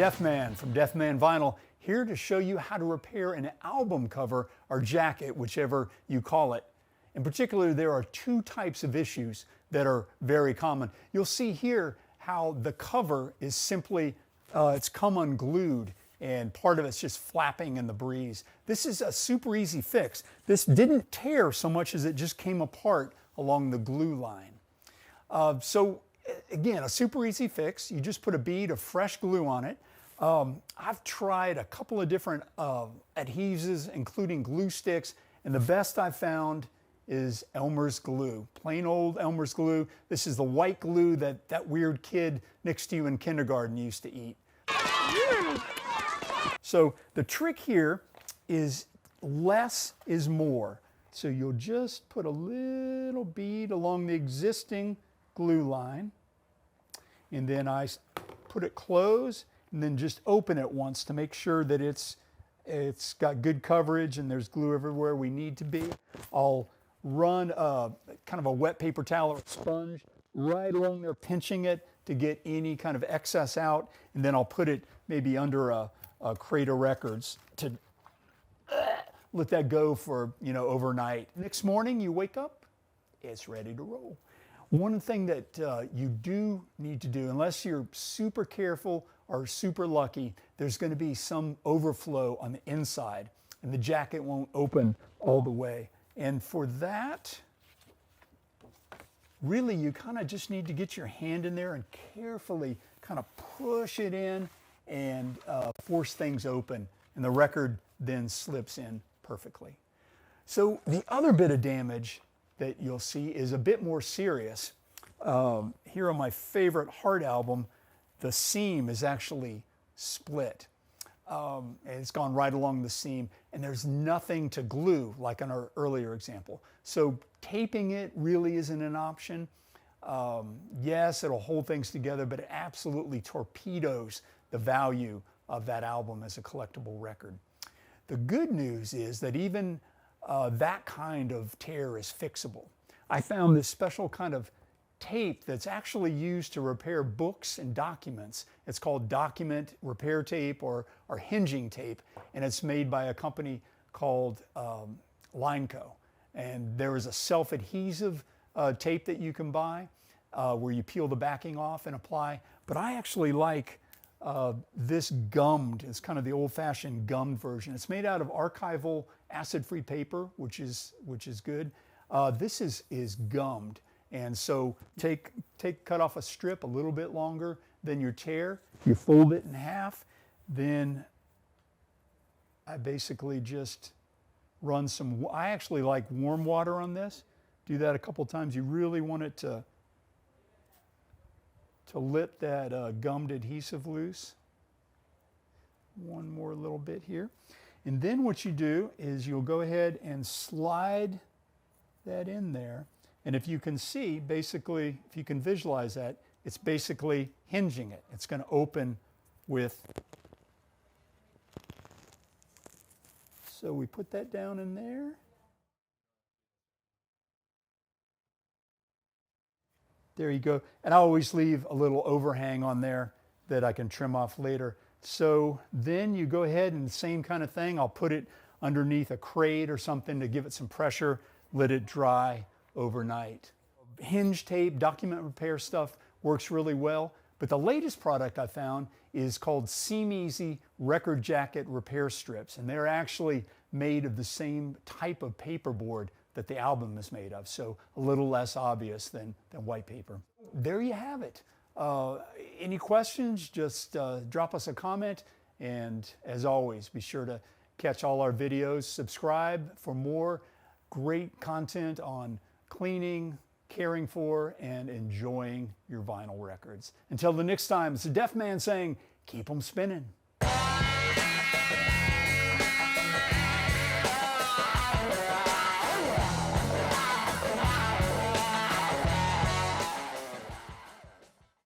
Deaf Man from Deaf Man Vinyl, here to show you how to repair an album cover or jacket, whichever you call it. In particular, there are two types of issues that are very common. You'll see here how the cover is simply, it's come unglued and part of it's just flapping in the breeze. This is a super easy fix. This didn't tear so much as it just came apart along the glue line. So again, a super easy fix. You just put a bead of fresh glue on it. I've tried a couple of different adhesives, including glue sticks, and the best I've found is Elmer's glue, plain old Elmer's glue. This is the white glue that that weird kid next to you in kindergarten used to eat. So the trick here is less is more. So you'll just put a little bead along the existing glue line, and then I put it close, and then just open it once to make sure that it's got good coverage and there's glue everywhere we need to be. I'll run kind of a wet paper towel or a sponge right along there, pinching it to get any kind of excess out, and then I'll put it maybe under a crate of records to let that go for, overnight. Next morning you wake up, it's ready to roll. One thing that you do need to do, unless you're super careful or super lucky, there's going to be some overflow on the inside and the jacket won't open all the way. And for that, really you kind of just need to get your hand in there and carefully kind of push it in and force things open, and the record then slips in perfectly. So the other bit of damage that you'll see is a bit more serious. Here on my favorite Heart album, the seam is actually split. And it's gone right along the seam, and there's nothing to glue like in our earlier example. So taping it really isn't an option. Yes, it'll hold things together, but it absolutely torpedoes the value of that album as a collectible record. The good news is that even that kind of tear is fixable. I found this special kind of tape that's actually used to repair books and documents. It's called document repair tape or hinging tape, and it's made by a company called Lineco. And there is a self-adhesive tape that you can buy where you peel the backing off and apply, but I actually like this gummed. It's kind of the old-fashioned gummed version. It's made out of archival acid-free paper, which is good. This is gummed, and so cut off a strip a little bit longer than your tear. You fold it in half. Then I basically just run some. I actually like warm water on this. Do that a couple times. You really want it to let that gummed adhesive loose. One more little bit here. And then what you do is you'll go ahead and slide that in there. And if you can see, basically, if you can visualize that, it's basically hinging it. It's going to open with. So we put that down in there. There you go. And I always leave a little overhang on there that I can trim off later. So then you go ahead and the same kind of thing. I'll put it underneath a crate or something to give it some pressure, let it dry overnight. Hinge tape, document repair stuff works really well. But the latest product I found is called Seam Easy Record Jacket Repair Strips. And they're actually made of the same type of paperboard that the album is made of, so a little less obvious than white paper. There you have it. Any questions, just drop us a comment, and as always, be sure to catch all our videos. Subscribe for more great content on cleaning, caring for, and enjoying your vinyl records. Until the next time, it's the Deaf Man saying, keep them spinning.